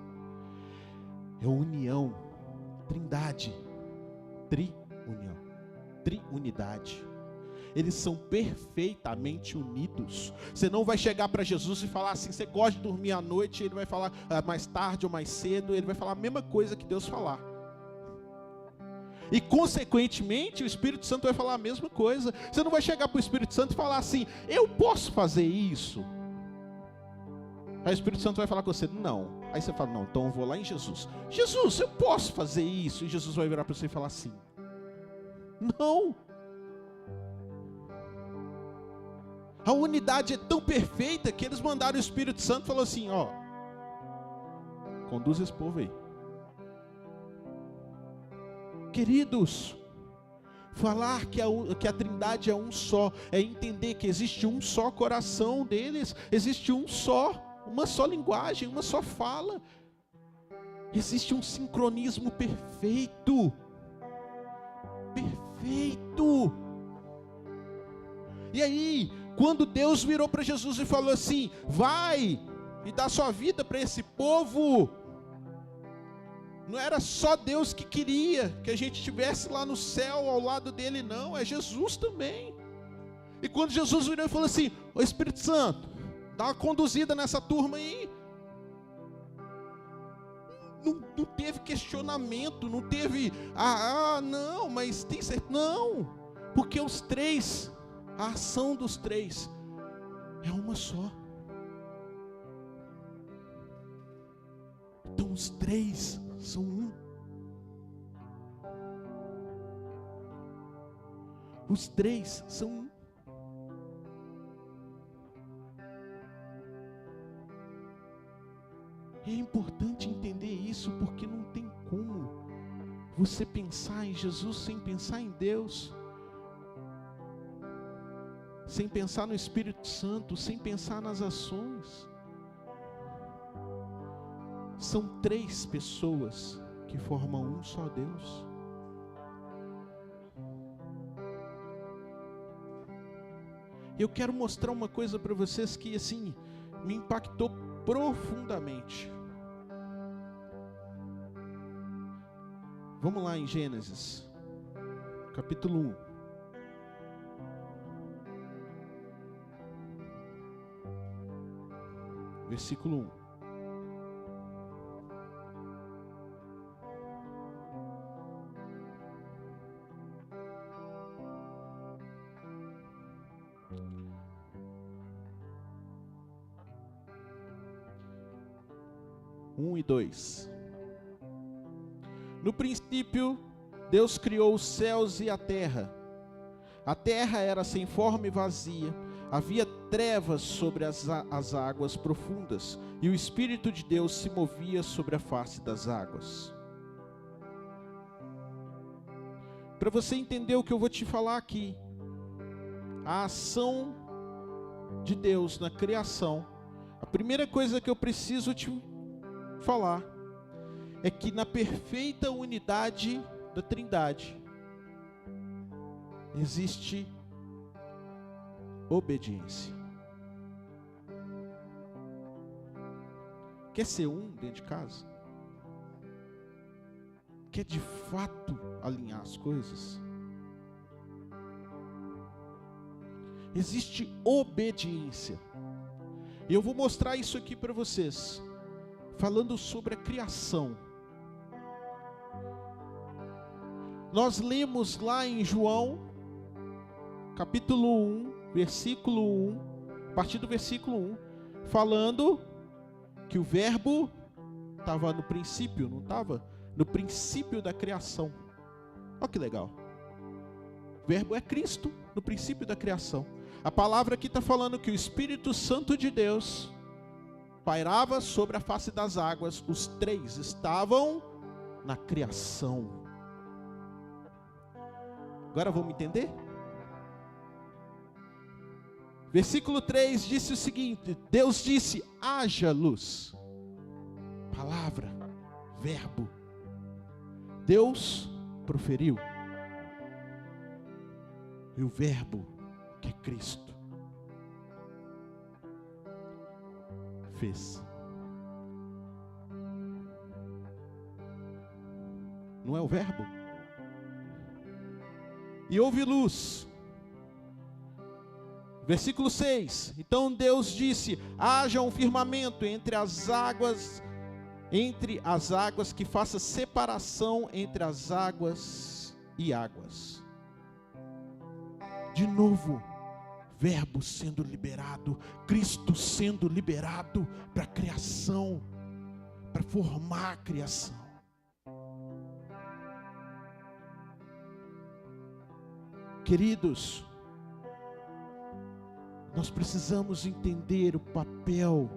A: É união, Trindade, triunião, triunidade. Eles são perfeitamente unidos. Você não vai chegar para Jesus e falar assim, você gosta de dormir à noite, ele vai falar mais tarde ou mais cedo, ele vai falar a mesma coisa que Deus falar. E consequentemente o Espírito Santo vai falar a mesma coisa. Você não vai chegar para o Espírito Santo e falar assim, eu posso fazer isso? Aí o Espírito Santo vai falar com você, não. Aí você fala, não, então eu vou lá em Jesus. Jesus, eu posso fazer isso? E Jesus vai virar para você e falar assim, não. A unidade é tão perfeita que eles mandaram o Espírito Santo e falou assim, ó, conduz esse povo aí. Queridos, falar que a Trindade é um só, é entender que existe um só coração deles, existe uma só linguagem, uma só fala, existe um sincronismo perfeito, perfeito. E aí, quando Deus virou para Jesus e falou assim, vai e dá sua vida para esse povo, não era só Deus que queria que a gente estivesse lá no céu ao lado dele, não, é Jesus também. E quando Jesus virou e falou assim, ô Espírito Santo, dá uma conduzida nessa turma aí, não teve questionamento, não teve, não, mas tem certeza, não, porque os três, a ação dos três é uma só. Então os três são um. Os três são um. É importante entender isso, porque não tem como você pensar em Jesus sem pensar em Deus, sem pensar no Espírito Santo, sem pensar nas ações. São três pessoas que formam um só Deus. Eu quero mostrar uma coisa para vocês que assim me impactou profundamente. Vamos lá em Gênesis, capítulo 1. Versículo 1. E 2. No princípio, Deus criou os céus e a terra. A terra era sem forma e vazia. Havia trevas sobre as águas profundas, e o Espírito de Deus se movia sobre a face das águas. Para você entender o que eu vou te falar aqui, a ação de Deus na criação, a primeira coisa que eu preciso te falar é que na perfeita unidade da Trindade existe obediência. Quer ser um dentro de casa? Quer de fato alinhar as coisas? Existe obediência. E eu vou mostrar isso aqui para vocês, falando sobre a criação. Nós lemos lá em João, capítulo 1, versículo 1, a partir do versículo 1, falando que o verbo estava no princípio, não estava? No princípio da criação. Olha que legal. O verbo é Cristo, no princípio da criação. A palavra aqui está falando que o Espírito Santo de Deus pairava sobre a face das águas. Os três estavam na criação. Agora vamos entender? Versículo 3 disse o seguinte: Deus disse, haja luz. Palavra, verbo. Deus proferiu. E o verbo, que é Cristo, fez. Não é o verbo? E houve luz. Versículo 6. Então Deus disse: haja um firmamento entre as águas, que faça separação entre as águas e águas. De novo, verbo sendo liberado, Cristo sendo liberado para a criação, para formar a criação. Queridos, nós precisamos entender o papel,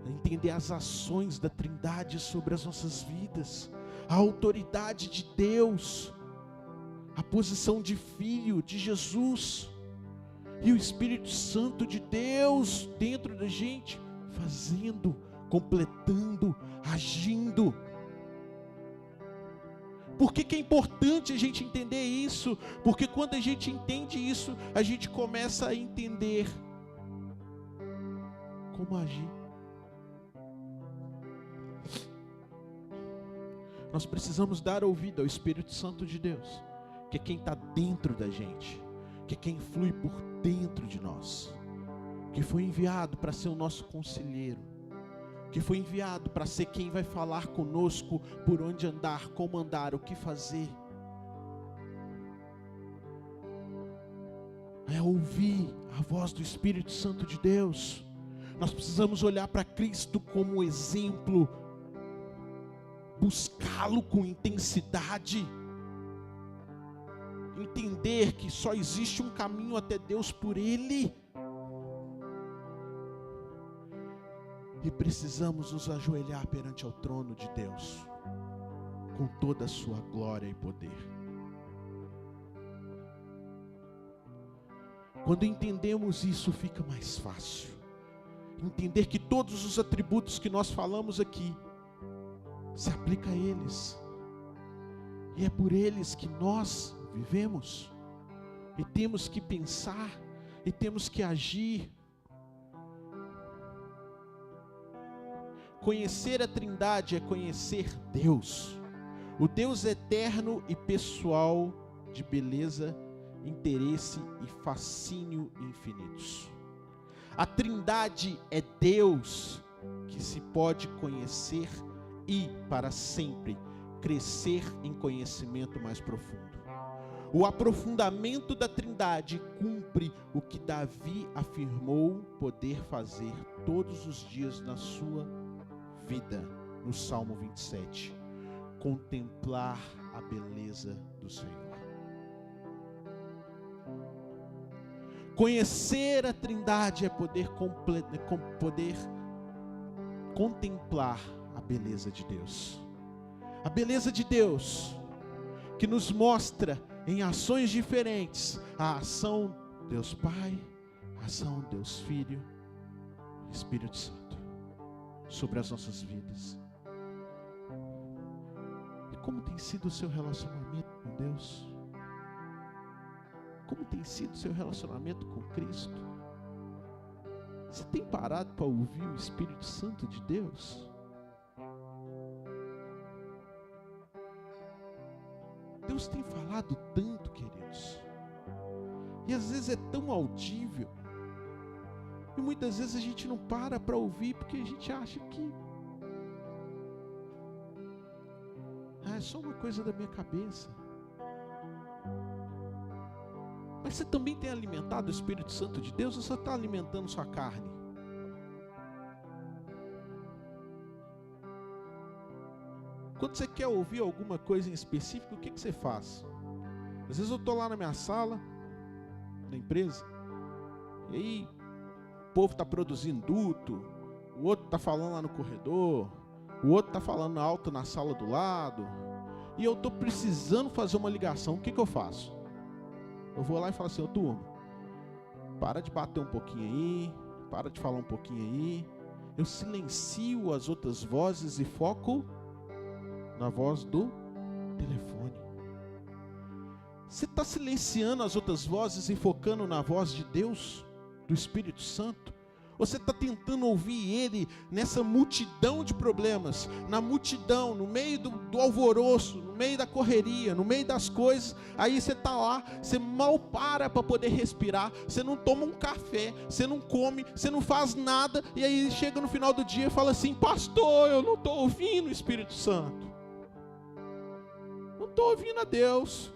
A: entender as ações da Trindade sobre as nossas vidas, a autoridade de Deus, a posição de Filho de Jesus e o Espírito Santo de Deus dentro da gente, fazendo, completando, agindo. Por que é importante a gente entender isso? Porque quando a gente entende isso, a gente começa a entender como agir. Nós precisamos dar ouvido ao Espírito Santo de Deus, que é quem está dentro da gente, que é quem flui por dentro de nós, que foi enviado para ser o nosso conselheiro, que foi enviado para ser quem vai falar conosco por onde andar, como andar, o que fazer. É ouvir a voz do Espírito Santo de Deus. Nós precisamos olhar para Cristo como exemplo, buscá-lo com intensidade, entender que só existe um caminho até Deus por Ele, e precisamos nos ajoelhar perante ao trono de Deus, com toda a sua glória e poder. Quando entendemos isso, fica mais fácil entender que todos os atributos que nós falamos aqui se aplica a eles, e é por eles que nós vivemos, e temos que pensar, e temos que agir. Conhecer a Trindade é conhecer Deus, o Deus eterno e pessoal, de beleza, interesse e fascínio infinitos. A Trindade é Deus que se pode conhecer e, para sempre, crescer em conhecimento mais profundo. O aprofundamento da Trindade cumpre o que Davi afirmou poder fazer todos os dias na sua vida, no Salmo 27, contemplar a beleza do Senhor. Conhecer a Trindade é poder contemplar a beleza de Deus. A beleza de Deus que nos mostra em ações diferentes a ação Deus Pai, a ação Deus Filho, Espírito Santo sobre as nossas vidas. E como tem sido o seu relacionamento com Deus? Como tem sido o seu relacionamento com Cristo? Você tem parado para ouvir o Espírito Santo de Deus? Deus tem falado tanto, queridos, e às vezes é tão audível, e muitas vezes a gente não para ouvir, porque a gente acha que é só uma coisa da minha cabeça. Mas você também tem alimentado o Espírito Santo de Deus, ou você está alimentando sua carne? Quando você quer ouvir alguma coisa em específico, o que você faz? Às vezes eu estou lá na minha sala, na empresa, e aí o povo está produzindo duto, o outro está falando lá no corredor, o outro está falando alto na sala do lado, e eu estou precisando fazer uma ligação. O que eu faço? Eu vou lá e falo assim: ô turma, para de bater um pouquinho aí, para de falar um pouquinho aí. Eu silencio as outras vozes e foco na voz do telefone. Você está silenciando as outras vozes e focando na voz de Deus, do Espírito Santo? Ou você está tentando ouvir Ele nessa multidão de problemas, na multidão, no meio do alvoroço, no meio da correria, no meio das coisas? Aí você está lá, você mal para poder respirar, você não toma um café, você não come, você não faz nada, e aí chega no final do dia e fala assim: pastor, eu não estou ouvindo o Espírito Santo, não estou ouvindo a Deus.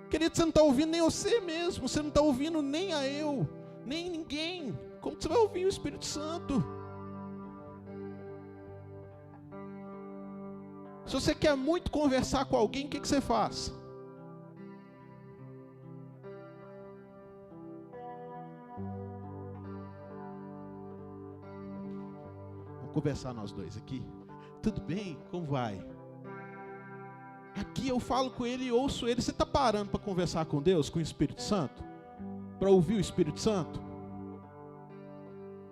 A: Querido, você não está ouvindo nem você mesmo, você não está ouvindo nem a eu, nem ninguém. Como que você vai ouvir o Espírito Santo? Se você quer muito conversar com alguém, o que você faz? Vamos conversar nós dois aqui. Tudo bem? Como vai? Aqui eu falo com ele e ouço ele. Você está parando para conversar com Deus, com o Espírito Santo? Para ouvir o Espírito Santo?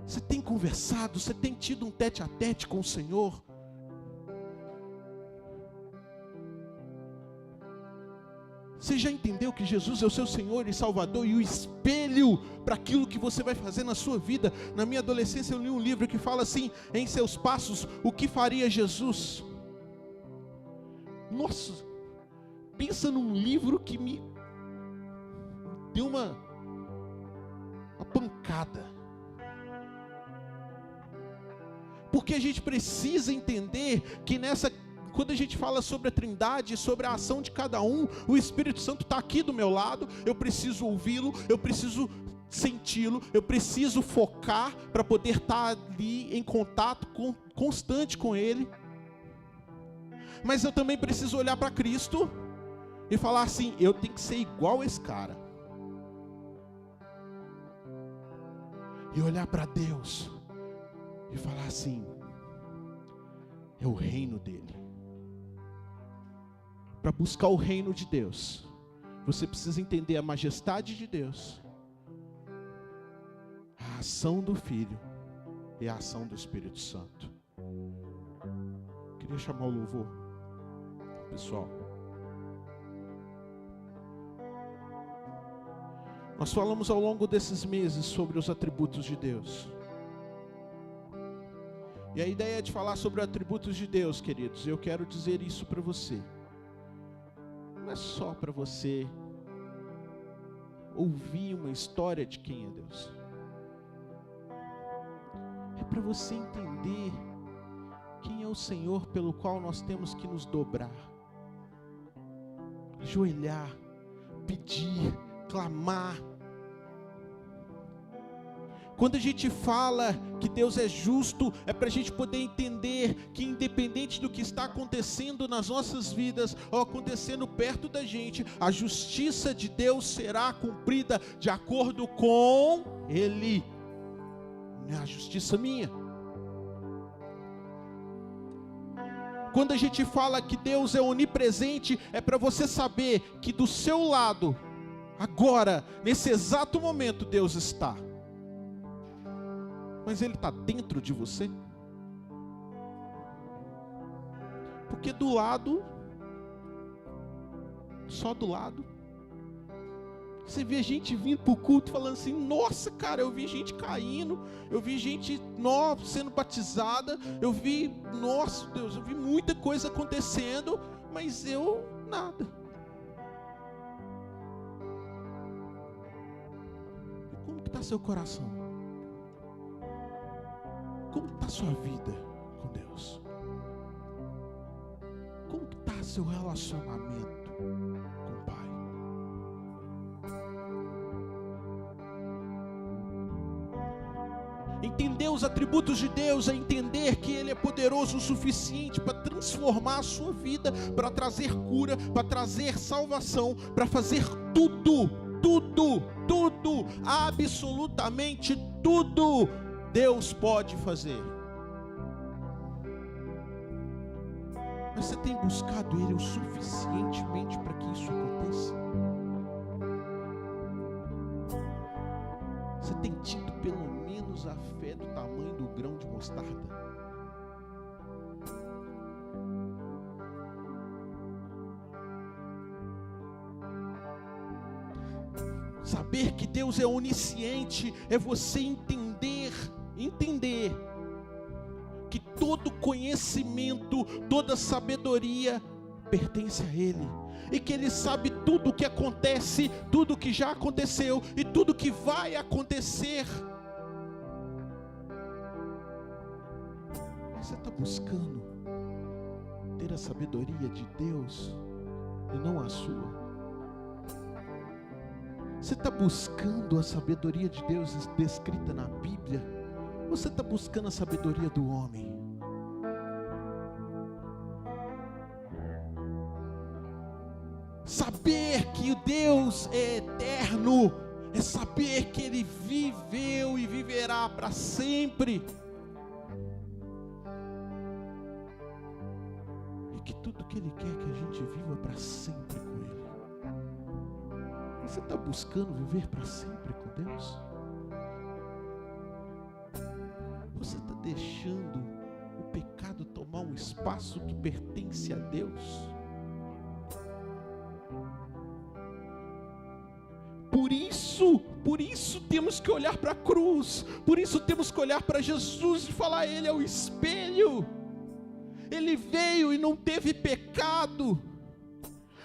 A: Você tem conversado? Você tem tido um tete a tete com o Senhor? Você já entendeu que Jesus é o seu Senhor e Salvador e o espelho para aquilo que você vai fazer na sua vida? Na minha adolescência eu li um livro que fala assim: em seus passos, o que faria Jesus? Nossa, pensa num livro que me deu uma pancada. Porque a gente precisa entender que quando a gente fala sobre a Trindade, sobre a ação de cada um, o Espírito Santo está aqui do meu lado, eu preciso ouvi-lo, eu preciso senti-lo, eu preciso focar para poder estar ali em contato constante com Ele. Mas eu também preciso olhar para Cristo e falar assim: eu tenho que ser igual a esse cara. E olhar para Deus e falar assim: é o reino dele. Para buscar o reino de Deus, você precisa entender a majestade de Deus, a ação do Filho e a ação do Espírito Santo. Queria chamar o louvor, pessoal. Nós falamos ao longo desses meses sobre os atributos de Deus. E a ideia de falar sobre atributos de Deus, queridos, eu quero dizer isso para você. Não é só para você ouvir uma história de quem é Deus. É para você entender quem é o Senhor pelo qual nós temos que nos dobrar, ajoelhar, pedir, clamar. Quando a gente fala que Deus é justo, é para a gente poder entender que independente do que está acontecendo nas nossas vidas, ou acontecendo perto da gente, a justiça de Deus será cumprida de acordo com Ele. Não é a justiça minha. Quando a gente fala que Deus é onipresente, é para você saber que do seu lado, agora, nesse exato momento, Deus está. Mas Ele está dentro de você? Porque do lado, só do lado, você vê gente vindo para o culto falando assim: nossa, cara, eu vi gente caindo, eu vi gente nova sendo batizada, eu vi, nossa Deus, eu vi muita coisa acontecendo, mas eu nada. E como que está seu coração? Como está a sua vida com Deus? Como está seu relacionamento com o Pai? Entender os atributos de Deus é entender que Ele é poderoso o suficiente para transformar a sua vida, para trazer cura, para trazer salvação, para fazer tudo, absolutamente tudo. Deus pode fazer. Mas você tem buscado Ele o suficientemente para que isso aconteça? mostarda. Saber que Deus é onisciente é você entender que todo conhecimento, toda sabedoria pertence a Ele, e que Ele sabe tudo o que acontece, tudo o que já aconteceu e tudo o que vai acontecer. Você está buscando ter a sabedoria de Deus e não a sua? Você está buscando a sabedoria de Deus descrita na Bíblia? Ou você está buscando a sabedoria do homem? Saber que o Deus é eterno é saber que Ele viveu e viverá para sempre. E que tudo que Ele quer que a gente viva para sempre com Ele. Você está buscando viver para sempre com Deus? Você está deixando o pecado tomar um espaço que pertence a Deus? Por isso temos que olhar para a cruz, por isso temos que olhar para Jesus e falar: Ele é o espelho, Ele veio e não teve pecado.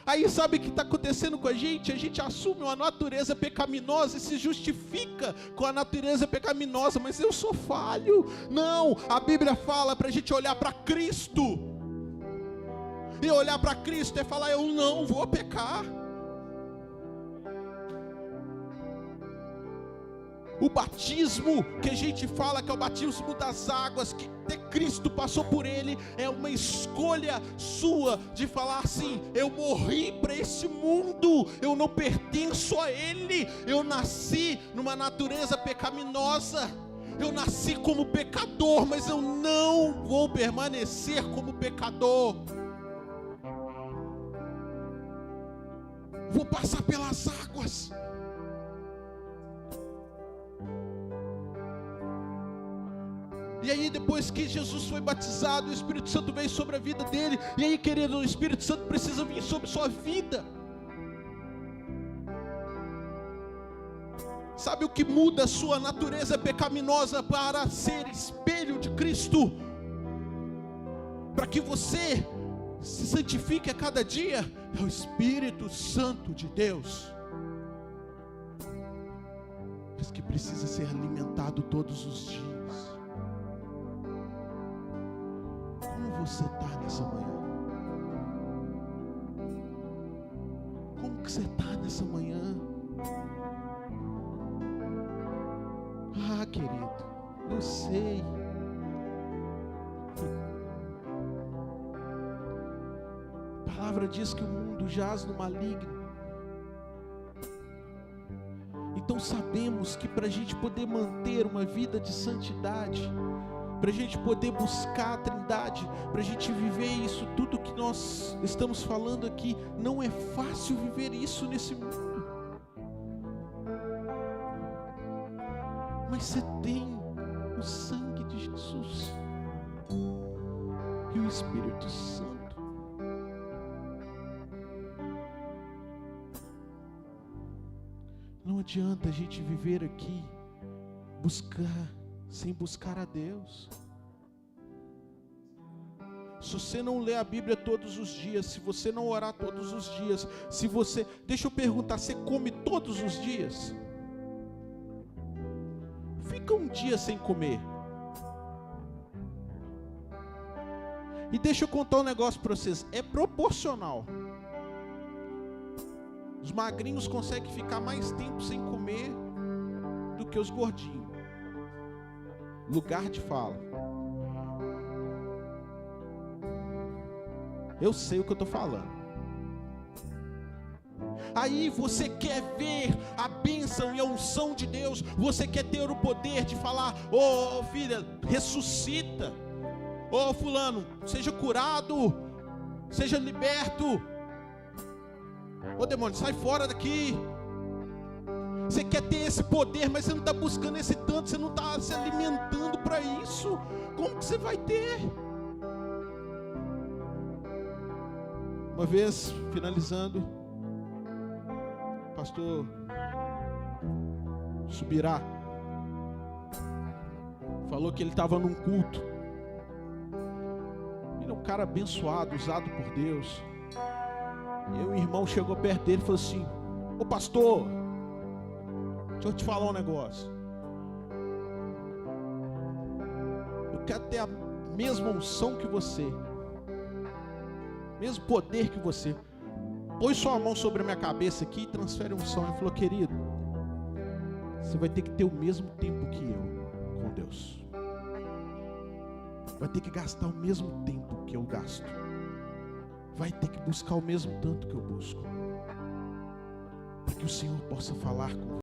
A: Aí sabe o que está acontecendo com a gente assume uma natureza pecaminosa e se justifica com a natureza pecaminosa, mas eu sou falho. Não, a Bíblia fala para a gente olhar para Cristo, e olhar para Cristo é falar: eu não vou pecar. O batismo que a gente fala que é o batismo das águas, que até Cristo passou por ele, é uma escolha sua de falar assim: eu morri para esse mundo, eu não pertenço a ele, eu nasci numa natureza pecaminosa, eu nasci como pecador, mas eu não vou permanecer como pecador, vou passar pelas águas. E aí depois que Jesus foi batizado, o Espírito Santo veio sobre a vida dele. E aí, querido, o Espírito Santo precisa vir sobre sua vida. Sabe o que muda a sua natureza pecaminosa para ser espelho de Cristo? Para que você se santifique a cada dia? É o Espírito Santo de Deus, mas que precisa ser alimentado todos os dias. Como você está nessa manhã? Como que você está nessa manhã? Ah, querido, eu sei. A palavra diz que o mundo jaz no maligno. Então sabemos que para a gente poder manter uma vida de santidade, para a gente poder buscar a Trindade, para a gente viver isso, tudo que nós estamos falando aqui, não é fácil viver isso nesse mundo. Mas você tem o sangue de Jesus e o Espírito Santo. Não adianta a gente viver aqui, sem buscar a Deus. Se você não lê a Bíblia todos os dias, se você não orar todos os dias, deixa eu perguntar, você come todos os dias? Fica um dia sem comer. E deixa eu contar um negócio para vocês, é proporcional. Os magrinhos conseguem ficar mais tempo sem comer do que os gordinhos. Lugar de fala. Eu sei o que eu estou falando. Aí você quer ver a bênção e a unção de Deus, você quer ter o poder de falar: ô filha, ressuscita, ô fulano, seja curado, seja liberto, ô demônio, sai fora daqui. Você quer ter esse poder, mas você não está buscando esse tanto, você não está se alimentando para isso. Como que você vai ter? Uma vez, finalizando, o pastor Subirá falou que ele estava num culto. Ele é um cara abençoado, usado por Deus. E o irmão chegou perto dele e falou assim: ô pastor, deixa eu te falar um negócio. Eu quero ter a mesma unção que você, mesmo poder que você. Põe sua mão sobre a minha cabeça aqui e transfere a unção. Ele falou: querido, você vai ter que ter o mesmo tempo que eu com Deus. Vai ter que gastar o mesmo tempo que eu gasto. Vai ter que buscar o mesmo tanto que eu busco, para que o Senhor possa falar com você.